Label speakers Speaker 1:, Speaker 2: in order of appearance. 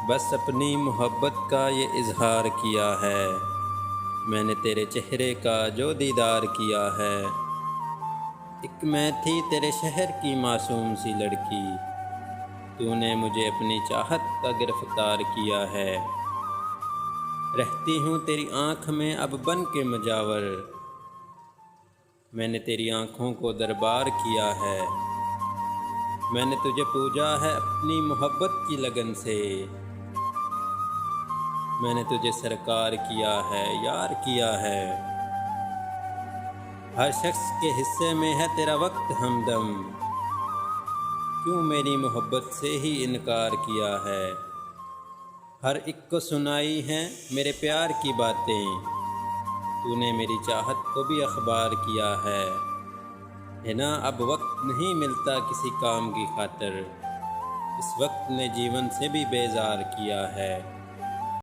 Speaker 1: बस अपनी मोहब्बत का ये इजहार किया है, मैंने तेरे चेहरे का जो दीदार किया है। एक मैं थी तेरे शहर की मासूम सी लड़की, तूने मुझे अपनी चाहत का गिरफ्तार किया है। रहती हूँ तेरी आँख में अब बन के मजावर, मैंने तेरी आँखों को दरबार किया है। मैंने तुझे पूजा है अपनी मोहब्बत की लगन से, मैंने तुझे सरकार किया है, यार किया है। हर शख्स के हिस्से में है तेरा वक्त हमदम, क्यों मेरी मोहब्बत से ही इनकार किया है। हर एक को सुनाई हैं मेरे प्यार की बातें, तूने मेरी चाहत को भी अखबार किया है ना। अब वक्त नहीं मिलता किसी काम की खातिर, इस वक्त ने जीवन से भी बेजार किया है।